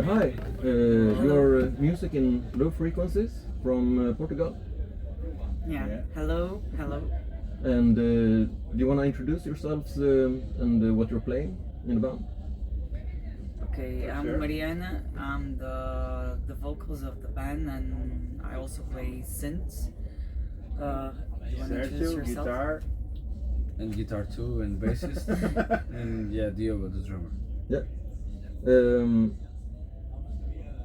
Hi, your music in low frequencies from Portugal. Yeah. Hello. And do you want to introduce yourselves and what you're playing in the band? Okay, I'm Mariana. I'm the vocals of the band, and I also play synths. You want to introduce Sergio, yourself? guitar. And guitar too, and bassist, and yeah, Diogo, the drummer. Yeah.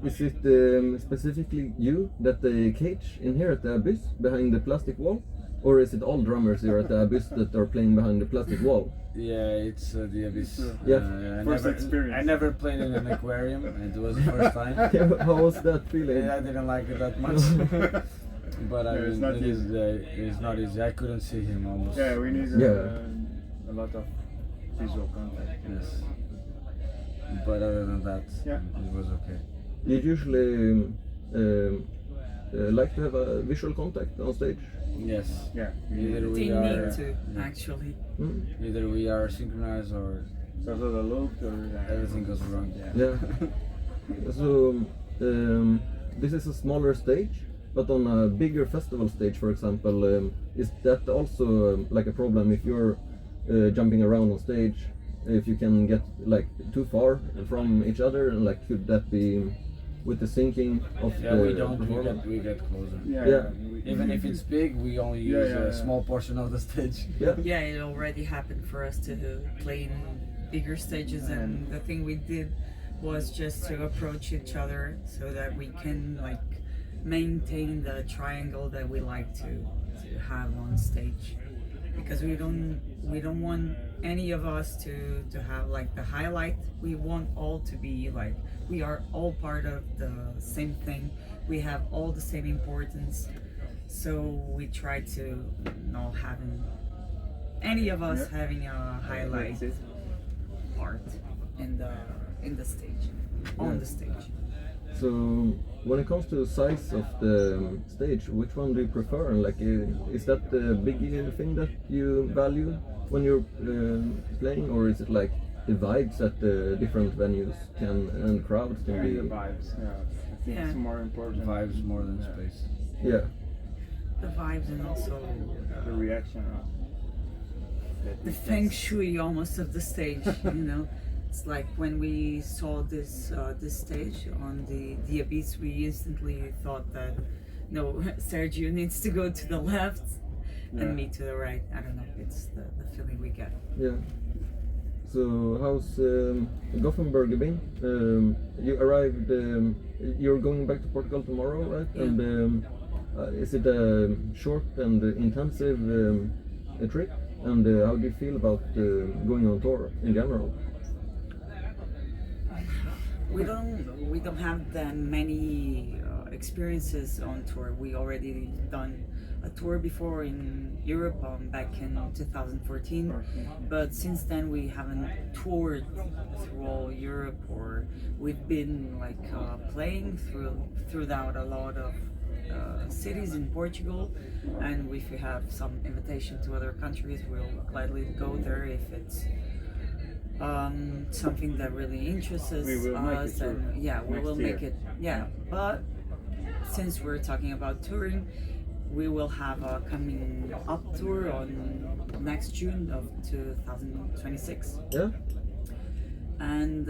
Is it specifically you that they cage in here at the Abyss behind the plastic wall? Or is it all drummers here at the Abyss that are playing behind the plastic wall? Yeah, it's the Abyss. Yeah. First experience. I never played in an aquarium, and it was the first time. Yeah, how was that feeling? I didn't like it that much. But I mean, it's not easy. It's not easy. I couldn't see him almost. Yeah, we need Yeah. a lot of visual contact. Yes. But other than that, Yeah. it was okay. You usually like to have a visual contact on stage? Yes. Yeah. Either we They are, need to, yeah. actually. Either we are synchronized or So the loop or everything goes wrong. Yeah. So this is a smaller stage, but on a bigger festival stage, for example, is that also like a problem if you're jumping around on stage? If you can get like too far from each other, and like could that be with the syncing of Yeah, the we don't. performance? We get closer. Yeah. Even if it's big, we only use a small portion of the stage. Yeah. Yeah, it already happened for us to play in bigger stages, and the thing we did was just to approach each other so that we can like maintain the triangle that we like to have on stage, because we don't want any of us to have like the highlight. We want all to be like we are all part of the same thing. We have all the same importance. So we try to not having any of us having a highlight part in the stage, on the stage. So when it comes to the size of the stage, which one do you prefer? And like, is that the big thing that you value when you're playing, or is it like the vibes that the different venues can and crowds can be? the vibes. Yeah. I think it's more important. Vibes more than space. Yeah. The vibes, and also The reaction. the feng shui almost of the stage. You know, it's like when we saw this stage on the Abyss, we instantly thought that no, Sergio needs to go to the left and me to the right. I don't know. It's the feeling we get. Yeah. So how's Gothenburg been? You arrived. You're going back to Portugal tomorrow, right? Yeah. And is it a short and intensive trip? And how do you feel about going on tour in general? We don't have that many experiences on tour. We already done a tour before in Europe back in 2014, but since then we haven't toured through all Europe, or we've been like playing throughout a lot of cities in Portugal, and if we have some invitation to other countries, we'll gladly go there if it's something that really interests us. We will make it and yeah, we will next make year. it. Yeah, but since we're talking about touring, we will have a coming up tour on next June of 2026. Yeah. And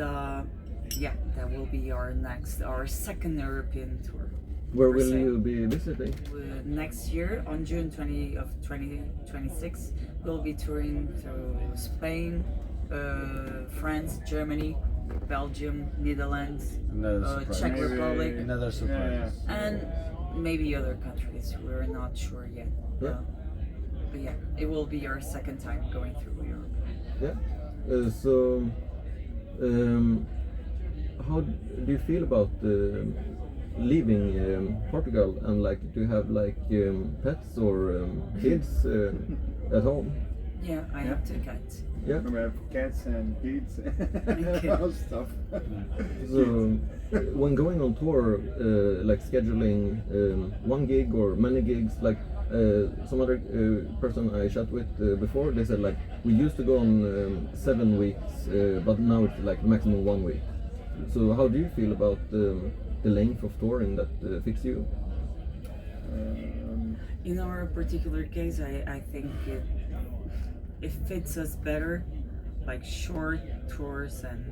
yeah, that will be our second European tour. Where per will se. you be visiting? Next year, on June 20 of 2026, we'll be touring through Spain, France, Germany, Belgium, Netherlands, Czech Republic, Another surprise. and maybe other countries. We're not sure yet. Yeah. But yeah, it will be our second time going through Europe. Yeah. So, how do you feel about leaving Portugal, and like do you have like pets or kids at home? Yeah, I have two cats. Yeah. We have cats and kids Okay. all stuff. So when going on tour, like scheduling one gig or many gigs, like some other person I chat with before, they said like we used to go on 7 weeks, but now it's like maximum 1 week. So how do you feel about the length of touring that fits you? In our particular case, I think it fits us better, like short tours and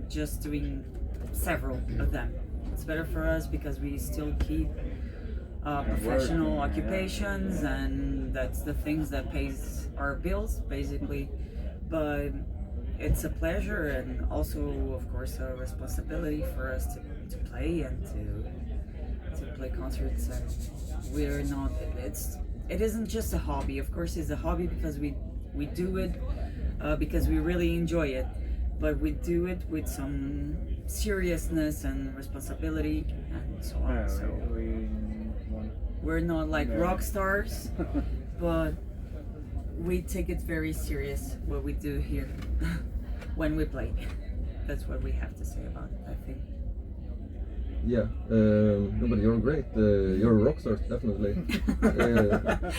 just doing several of them. It's better for us because we still keep professional occupations, and that's the things that pays our bills basically. But it's a pleasure and also, of course, a responsibility for us to play and to play concerts. And we're not. It isn't just a hobby. Of course, it's a hobby because we do it because we really enjoy it. But we do it with some seriousness and responsibility and so on. So we're not like rock stars, but we take it very serious what we do here when we play. That's what we have to say about it, I think. Yeah, no, but you're great. You're a rock star, definitely.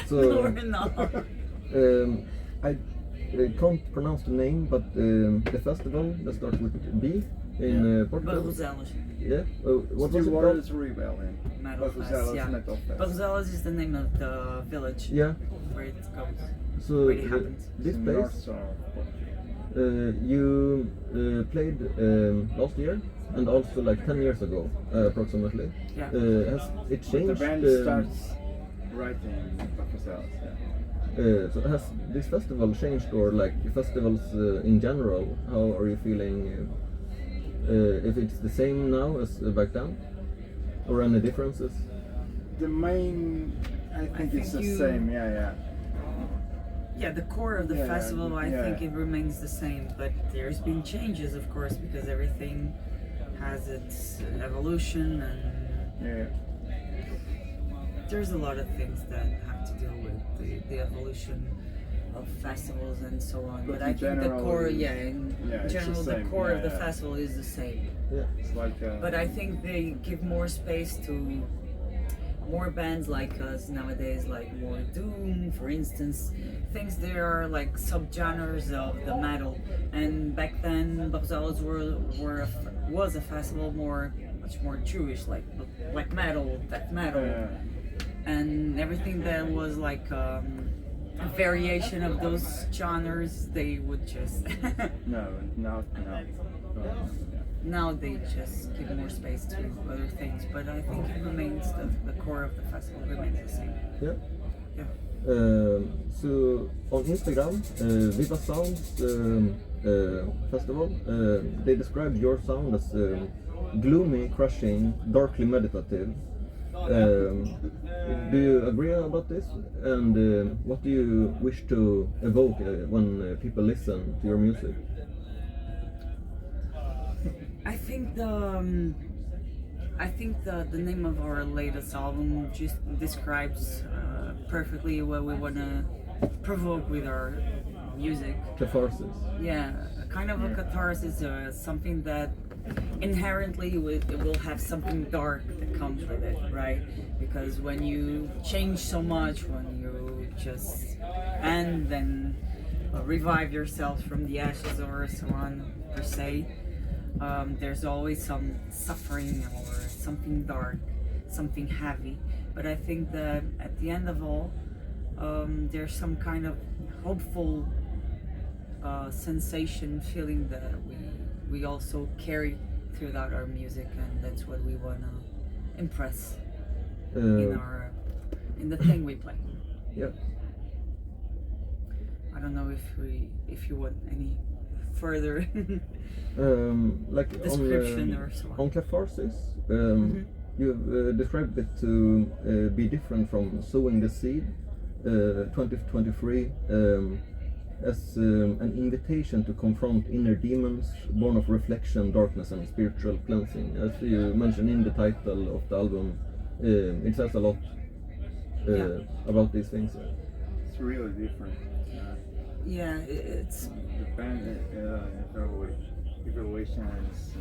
So No, we're not. I can't pronounce the name, but the festival that starts with B in Portugal. Barroselas. Yeah. What was it called? Waters Rebellion. Metal Fest, yeah. Metal Fest. Barroselas is the name of the village Yeah. where it goes. So Where it happens. this In place north of you played last year and also like 10 years ago, approximately. Yeah. Has it The changed? band starts right in Catharsis, So has this festival changed, or like festivals in general? How are you feeling? If it's the same now as back then, or any differences? The main, I think it's the same, yeah. Yeah, the core of the Yeah, festival, I yeah. think it remains the same, but there's been changes, of course, because everything has its evolution, and Yeah. there's a lot of things that have to deal with the evolution of festivals and so on. But But in I think the general, core, it's the general, the same, core of yeah, the yeah. festival is the same. Yeah. It's like But I think they give more space to more bands like us nowadays, like more doom, for instance. Things there are like subgenres of the metal, and back then Barroselas was a festival much more Jewish, like black metal, death metal, and everything that was like a variation of those genres. They would just no. now they just give more space to other things. But I think it remains the core of the festival remains the same. Yeah. Yeah. So on Instagram, Viva Sounds festival, they described your sound as gloomy, crushing, darkly meditative. Do you agree about this? And what do you wish to evoke when people listen to your music? I think the name of our latest album just describes perfectly what we want to provoke with our music. Catharsis. Yeah, kind of a catharsis, something that inherently it will have something dark that comes with it, right? Because when you change so much, when you just and then revive yourself from the ashes or so on per se, there's always some suffering or something dark, something heavy. But I think that at the end of all, there's some kind of hopeful sensation, feeling that we also carry throughout our music, and that's what we want to impress in the thing we play. Yeah. I don't know if you want any further Like description or so on Catharsis, you've described it to be different from Sowing the Seed 2023 as an invitation to confront inner demons born of reflection, darkness and spiritual cleansing. As you mentioned in the title of the album, it says a lot about these things. It's really different. Yeah, it's The band evaluation is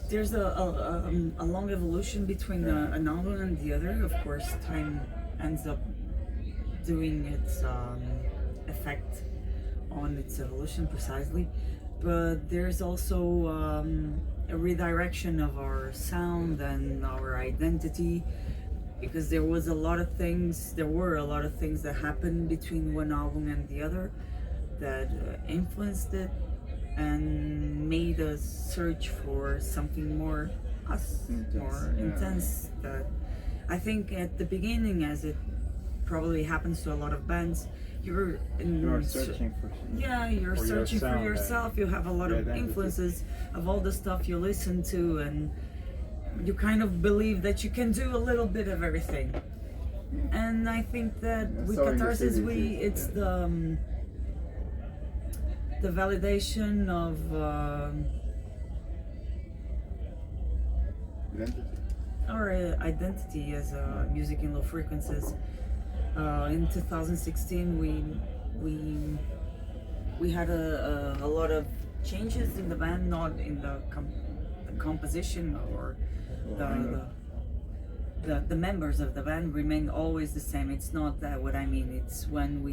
there's a long evolution between an album and the other. Of course, time ends up doing its effect on its evolution precisely. but there's also a redirection of our sound and our identity, because there were a lot of things that happened between one album and the other that influenced it and made us search for something more intense. That I think at the beginning, as it probably happens to a lot of bands, you're searching for you're searching for sound, yourself. You have a lot of identity. influences of all the stuff you listen to, and you kind of believe that you can do a little bit of everything. And I think that with Sowing the Catharsis, Seed, it's the validation of identity. our identity as music in low frequencies. In 2016, we had a lot of changes in the band, not in the composition or the members of the band remain always the same. It's not that what I mean. It's when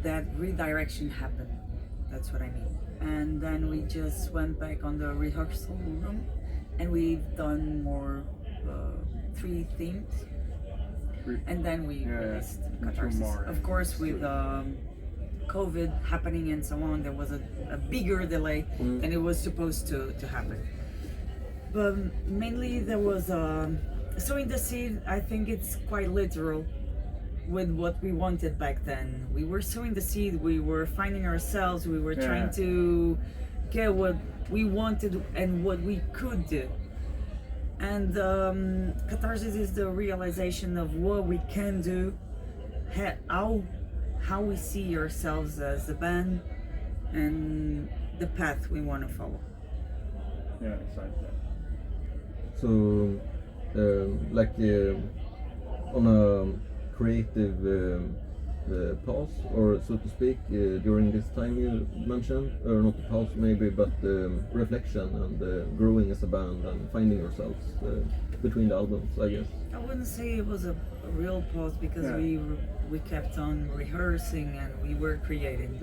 that redirection happened. That's what I mean. And then we just went back on the rehearsal room, and we've done more 3 themes. And then we released Catharsis. more, Of course, with COVID happening and so on, there was a bigger delay than it was supposed to happen. But mainly there was Sowing the Seed. I think it's quite literal with what we wanted back then. We were sowing the seed, we were finding ourselves, we were trying to get what we wanted and what we could do. And Catharsis is the realization of what we can do, how we see ourselves as a band, and the path we want to follow. Yeah, it's like that. So, on a creative pause, or so to speak, during this time you mentioned, or not a pause maybe, but reflection and growing as a band and finding yourselves between the albums, I guess. I wouldn't say it was a real pause, because we kept on rehearsing and we were creating.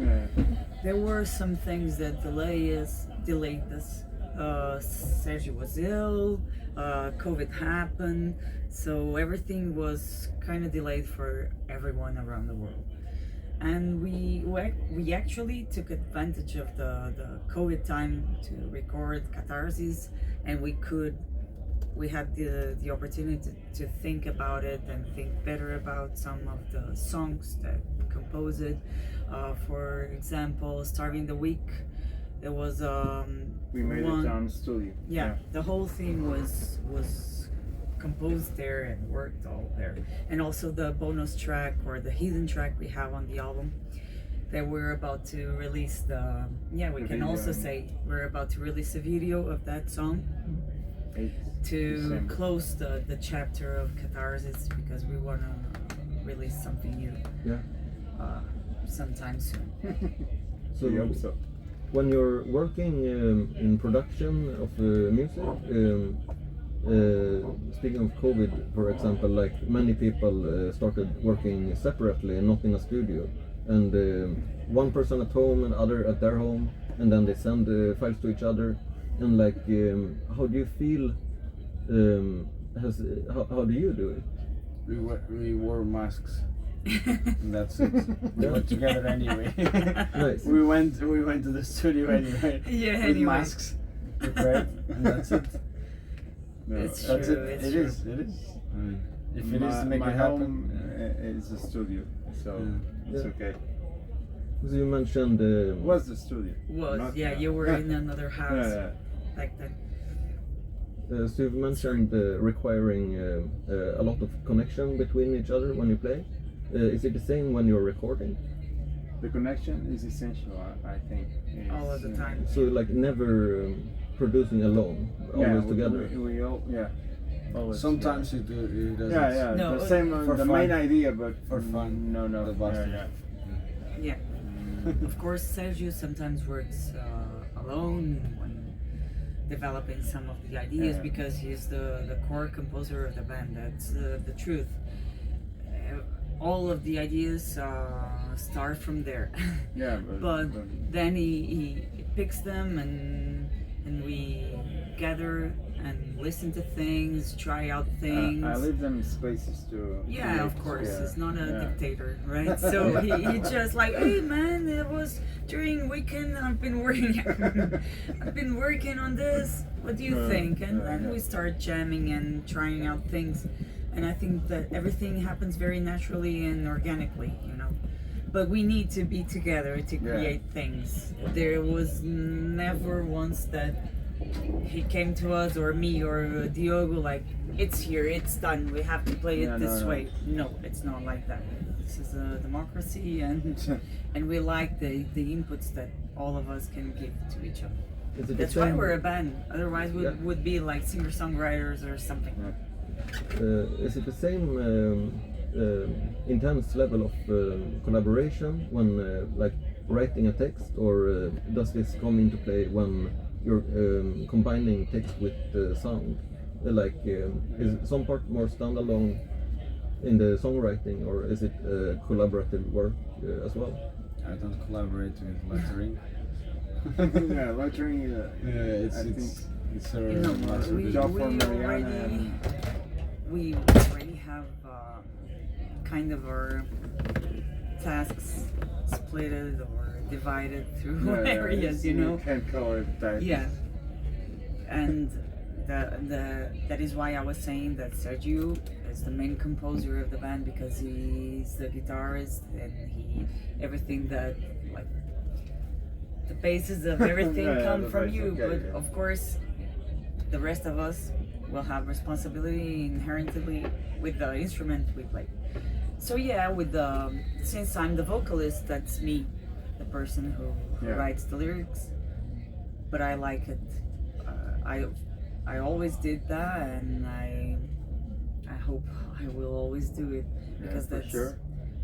There were some things that delayed us. Sergio was ill, COVID happened, so everything was kind of delayed for everyone around the world. And we actually took advantage of the COVID time to record Catharsis, and we had the opportunity to think about it and think better about some of the songs that composed it. For example, Starving the Week, there was we made it on studio. The whole thing was composed there and worked all there. And also the bonus track, or the hidden track we have on the album, that we're about to release we can also say we're about to release a video of that song to December. close the chapter of Catharsis, because we want to release something new sometime soon. So, We hope so. when you're working in production of music, speaking of COVID, for example, like many people started working separately and not in a studio, and one person at home and other at their home, and then they send files to each other. And like, how do you feel? How do you do it? We wore masks. And that's it. We went together anyway. Nice. We went to the studio anyway. Yeah, with anyway. masks prepared, and that's it. It's That's true, it. it's It true. is. It is. I mean, if it is to make my it happen. home is a studio, so it's Yeah. okay. So you mentioned What's the studio? Not You were in another house back then. so you've mentioned requiring a lot of connection between each other when you play. Is it the same when you're recording? The connection is essential, I think. All of the time. So like never producing alone, always together. We all, always. Sometimes you do. It doesn't. Yeah. No, the same, for the fun. main idea, but For fun. No. The best. Yeah. Of course, Sergio sometimes works alone when developing some of the ideas, because he's the core composer of the band. That's the truth. all of the ideas start from there. Yeah, but then he picks them and we gather and listen to things, try out things. I leave them spaces to. Yeah, of course. Yeah. He's not a dictator, right? So he just like, hey man, it was during weekend. I've been working on this. What do you think? And then we start jamming and trying out things. And I think that everything happens very naturally and organically, you know. But we need to be together to create things. There was never once that he came to us or me or Diogo like, it's here, it's done, we have to play it this way. No, it's not like that. This is a democracy, and we like the inputs that all of us can give to each other. That's why we're a band. Otherwise we would be like singer-songwriters or something. Is it the same intense level of collaboration when like writing a text, or does this come into play when you're combining text with sound? Is some part more standalone in the songwriting, or is it collaborative work as well? I don't collaborate with lettering. Yeah, lettering. It's a job for Mariana. We already have kind of our tasks split or divided through areas, you know. Can't color that. Yeah, and that is why I was saying that Sergio is the main composer of the band, because he's the guitarist and everything that like the bases of everything come from you. But of course, the rest of us will have responsibility inherently with the instrument we play. So yeah, since I'm the vocalist, that's me, the person who writes the lyrics. But I like it. I always did that, and I hope I will always do it, because that's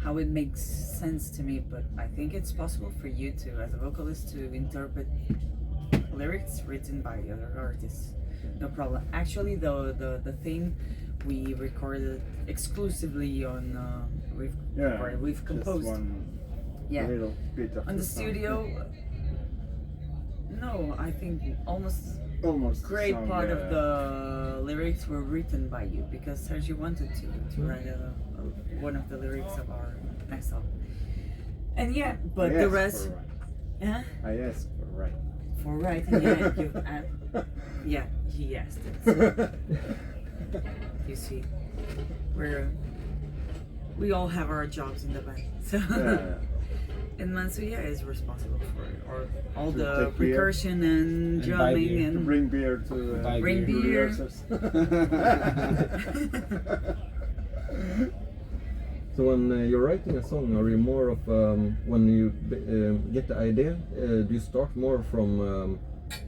how it makes sense to me. But I think it's possible for you to, as a vocalist, to interpret lyrics written by other artists. No problem. Actually, the theme we recorded exclusively on we've composed a little bit of on the studio. No, I think almost great song, part of the lyrics were written by you, because Sergio wanted to write one of the lyrics of our next song. And but the rest, I asked for writing, he asked it. You see, we all have our jobs in the band, so and Mansuya is responsible for all the percussion and drumming and to bring beer to bring beer. So when you're writing a song, are you more of when you get the idea, do you start more from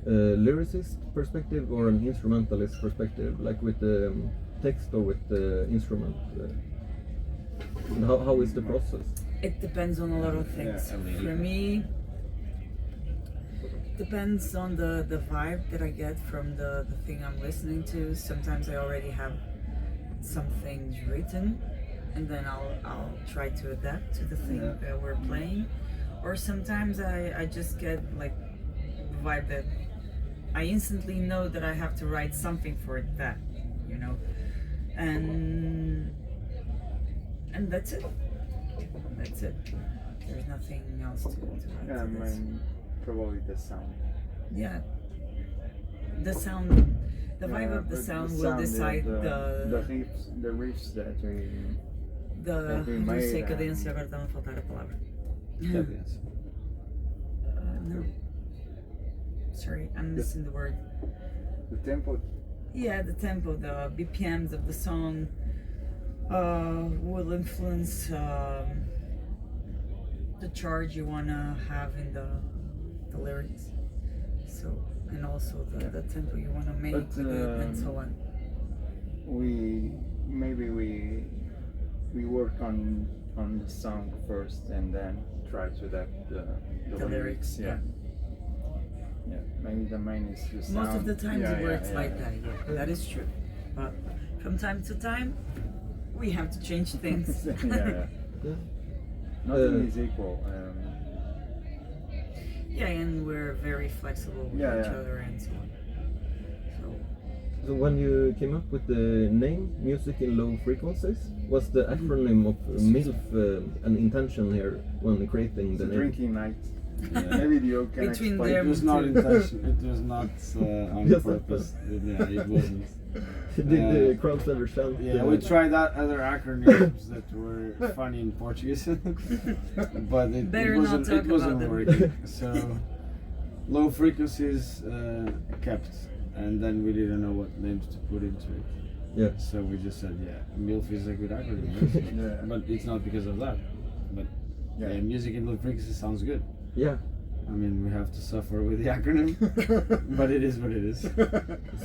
lyricist perspective or an instrumentalist perspective, like with the text or with the instrument? And how is the process? It depends on a lot of things. For me, depends on the vibe that I get from the thing I'm listening to. Sometimes I already have some things written, and then I'll try to adapt to the thing that we're playing. Or sometimes I just get like the vibe that I instantly know that I have to write something for that, you know, and that's it. That's it. There's nothing else to add to this. Probably the sound. Yeah. The sound, the vibe of the sound will decide the riffs that we made. Não sei, cadência, agora está a faltar a palavra. No. Sorry, I'm missing the word. The tempo? Yeah, the tempo, the BPMs of the song will influence the charge you want to have in the lyrics. So, and also the tempo you want to make with it and so on. We work on the song first and then try to adapt the lyrics. Yeah, maybe the main is the sound. Most of the times it works like that. Yeah, that is true. But from time to time, we have to change things. Yeah. Nothing is equal. Yeah, and we're very flexible with Yeah, each yeah. other and so on. So when you came up with the name Music in Low Frequencies, was the acronym of MILF an intention here when creating the It's a name? drinking night. Yeah. Maybe Diogo can Between explain. them. It was not intention. It was not on Yes, purpose. Yeah, it wasn't. Did the crowds ever shout? Yeah, we tried out other acronyms that were funny in Portuguese, but it Better not wasn't. talk It wasn't about them. working. So low frequencies kept, and then we didn't know what names to put into it. Yeah. So we just said, yeah, MILF is a good acronym, Yeah. but it's not because of that. But Yeah. yeah, music in low frequencies sounds good. Yeah. I mean, we have to suffer with the acronym, but it is what it is.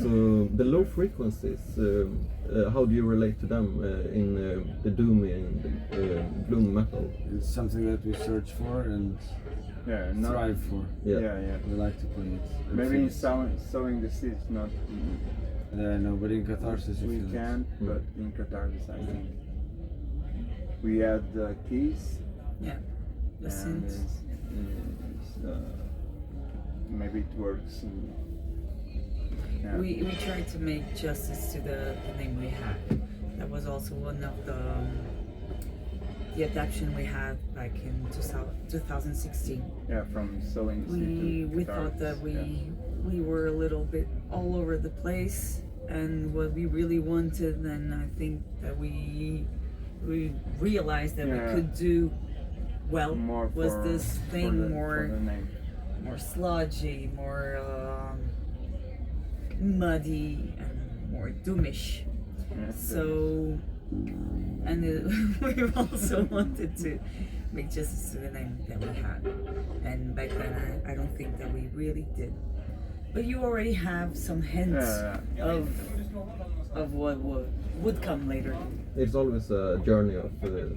So the low frequencies, how do you relate to them in the doomy and gloom metal? It's something that we search for and Yeah, not, strive for. Yeah. yeah. We like to play it. and Maybe feel in it. sowing the seed, not. No, but in Catharsis you We feel it. can, but in Catharsis, I think we add the keys. Yeah, the and synth. maybe it works. Yeah. We tried to make justice to the name we had. That was also one of the adaptation we had back in 2016. Yeah, from sowing the seed to We thought that we were a little bit all over the place, and what we really wanted, and I think that we realized that we could do well more was for, this thing for the, more for the name. more sludgy, more muddy, and more doomish. Yeah, So, and we also wanted to make justice to the name that we had. And back then, I don't think that we really did. But you already have some hints of what would come later. It's always a journey of.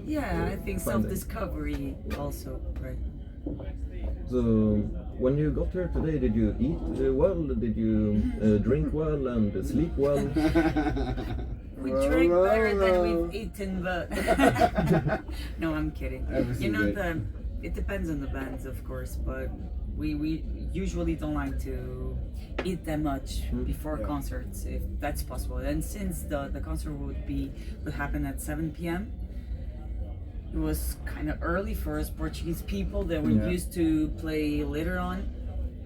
Yeah, I think finding. self-discovery also, right? So when you got here today, did you eat well? Did you drink well and sleep well? We drank better than we've eaten, but no, I'm kidding. Everything good. It depends on the bands, of course, but we usually don't like to eat that much before concerts, if that's possible. And since the concert would happen at 7 p.m., it was kind of early for us Portuguese people that were used to play later on.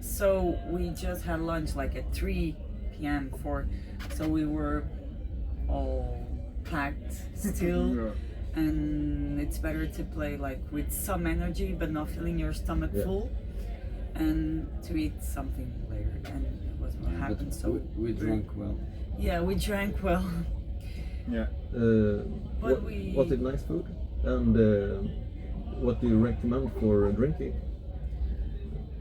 So we just had lunch like at 3 p.m. So we were all packed still. And it's better to play like with some energy but not feeling your stomach full, and to eat something later, and it was what happened. So we drank well. Yeah, we drank well. Yeah. Was it nice food? And what do you recommend for drinking?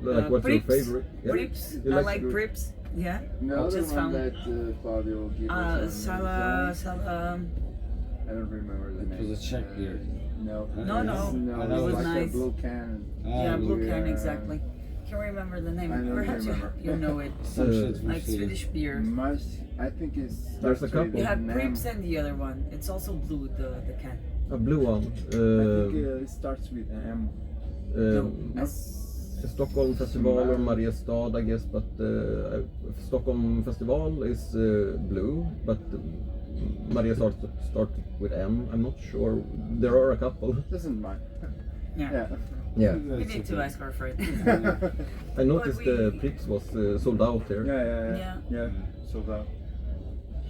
Like what's Pripps, your favorite? Yeah. Pripps. You I like Pripps? Pripps. Yeah. The other Just one found that Fabio gave us. I don't remember the It name. was a Czech beer. No. No, it it was like nice. a blue can. Yeah, blue can, Yeah. exactly. Can't remember the name. I don't Perhaps remember. you know it. Some shit from Like Sweden. Swedish beer. I think it's. There's a couple. You have Name. Pripps and the other one. It's also blue, the can. A blue one. I think it starts with an M. Stockholm Festival or Mariestad, I guess, but Stockholm Festival is blue, but Mariestad starts with M. I'm not sure. There are a couple. Doesn't mind. Yeah. Yeah. We need to ask our friend. I noticed the Pripps was sold out there. Yeah. Sold out.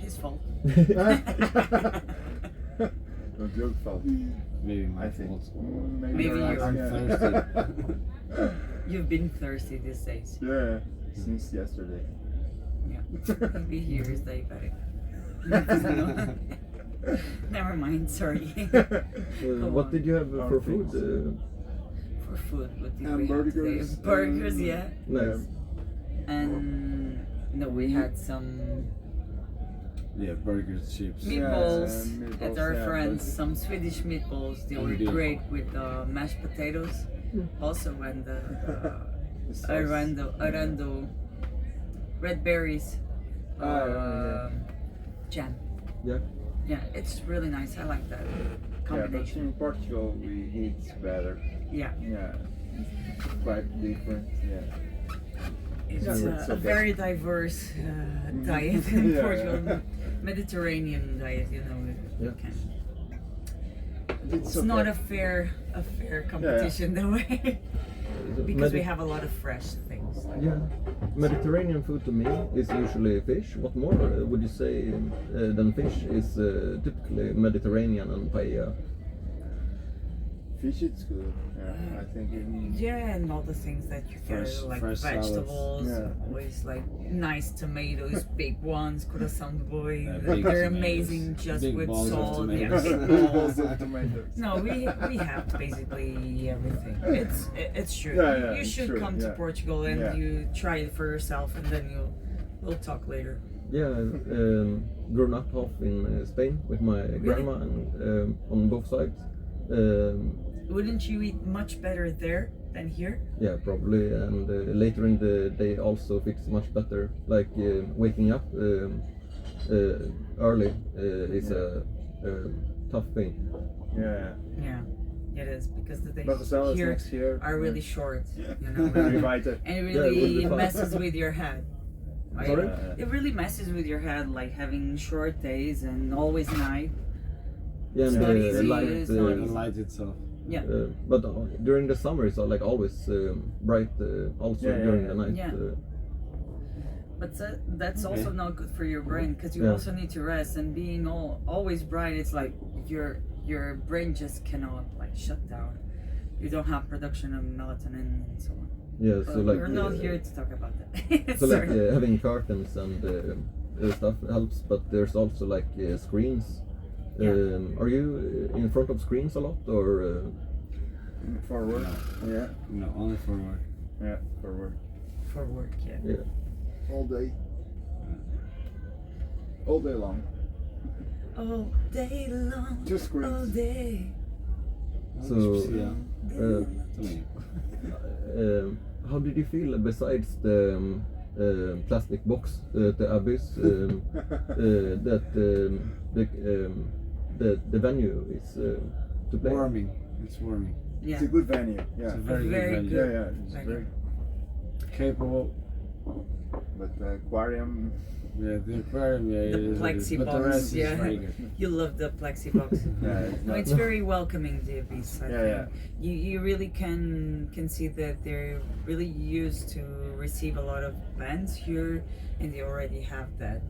His fault. Not your fault. Maybe my I think. fault. Maybe you're- I'm thirsty. You've been thirsty these days. Yeah, since yesterday. Yeah. Maybe he hears diabetic. Never mind, sorry. What did you have for food? For food, what did we have today? Hamburgers. Burgers, yeah. Nice. And no, we had some Yeah, burgers, chips. meatballs meatballs, at our yeah, friends. burgers. Some Swedish meatballs. They were Indeed. great with mashed potatoes. Also, and The sauce. arando, red berries, Yeah. jam. Yeah. Yeah, it's really nice. I like that. but combination. in Portugal we eat better. Yeah. Yeah, it's quite different. Yeah. It's It's a okay. very diverse diet in Yeah. Portugal, Mediterranean diet. You know, Yeah. it's not a fair competition that way, because we have a lot of fresh things. Yeah, Mediterranean food to me is usually fish. What more would you say than fish is typically Mediterranean and paella? Fish, it's good. Yeah, I think. Yeah, and all the things that you get, like fresh salads. vegetables, Yeah. always like nice tomatoes, big ones, coração de boi. Big They're tomatoes. amazing just Big with balls of salt. Yeah, tomatoes. big balls. Tomatoes. No, we have basically everything. It's true. Yeah, you it's should true, come to yeah. Portugal and Yeah. you try it for yourself, and then we'll talk later. Yeah, grown up half in Spain with my grandma and on both sides. Wouldn't you eat much better there than here? Yeah, probably. And later in the day also fits much better. Like waking up early is a tough thing. Yeah. Yeah, it is, because the But the days salads here next year are really short. You know, Very vital. and it Yeah, it will really be fun. messes with your head. Right? Sorry? It really messes with your head, like having short days and always night. Yeah, It's and not the easy, light, it's not The easy. light itself. Yeah. but during the summer it's like always bright. Also Yeah, during yeah, the night. yeah. But that's Okay. also not good for your brain, because you Yeah. also need to rest. And being always bright, it's like your brain just cannot like shut down. You don't have production of melatonin and so on. Yeah, But so like we're not here to talk about that. so like Sorry. having curtains and stuff helps, but there's also like screens. Yeah. Are you in front of screens a lot, or Forward. Yeah. No, only for work. Yeah. Forward. For work, yeah. yeah? All day. All day long. All day long. Just screens. All day. So, Yeah. uh, To me. how did you feel besides the plastic box, the abyss, that the venue is to play? Warming. It's warming. Yeah. It's a good venue. Yeah. It's a very, Very good venue. Yeah, good. yeah. It's Venue. very. Capable. But the aquarium. Yeah, the aquarium. Yeah, The it is what it is, plexi but the box, rest yeah. is very good. You love the plexi box. Yeah. It's No, not. it's very welcoming, the Abyss. I Yeah, think. yeah. You really can see that they're really used to receive a lot of bands here, and they already have that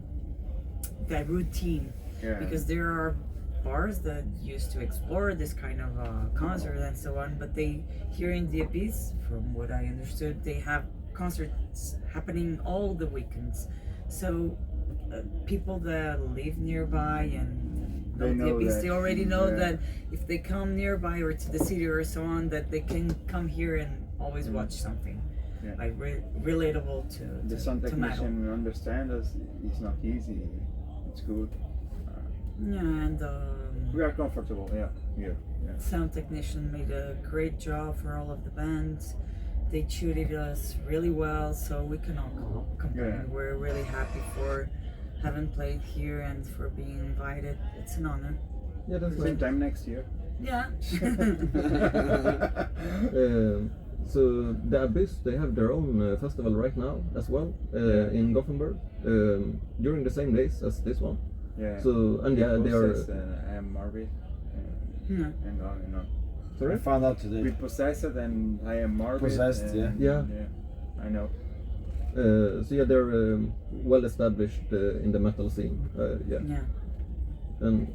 routine. Yeah. Because there are bars that used to explore this kind of concert and so on, but they here in the Abyss, from what I understood, they have concerts happening all the weekends. So people that live nearby and They know know the Abyss, that. they already know Yeah. that if they come nearby or to the city or so on, that they can come here and always Mm. watch something Yeah. like relatable The sound to metal. technician understand us. It's not easy. It's good. Yeah, and We are comfortable. Yeah. Here. Yeah. sound technician made a great job for all of the bands. They treated us really well, so we cannot complain. Yeah. We're really happy for having played here and for being invited. It's an honor. Yeah, that's Same nice. time next year. Yeah. So the Abyss, they have their own festival right now as well in Gothenburg during the same days as this one. Yeah. So and yeah, they are. And Marvin. Yeah. And on and on. I Sorry. found out today. We Possessed and I am Marvin. Possessed, and, yeah. I know. So yeah, they're well established in the metal scene. Yeah, Yeah. and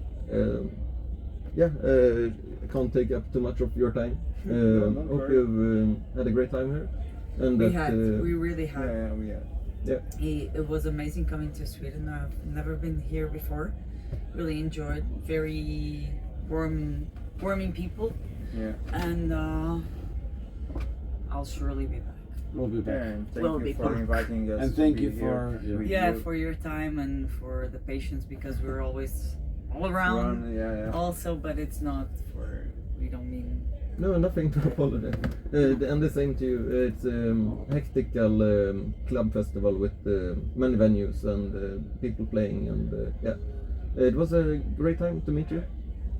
I can't take up too much of your time. No, don't Hope worry. you've had a great time here. And We really had. Yeah, we are. It was amazing coming to Sweden. I've never been here before. Really enjoyed. Very warming people, Yeah. and I'll surely be back. We'll be Yeah, back. and thank Will you be for back. inviting us. And to thank be you here for- yeah. with Yeah, you. for your time and for the patience, because we're always all around. Yeah. Also, but it's not for. We don't mean. No, nothing to apologize. And the same to you. It's hectical club festival with many venues and people playing, and yeah, it was a great time to meet you.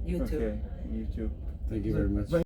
YouTube. Okay, YouTube. Thank you very much.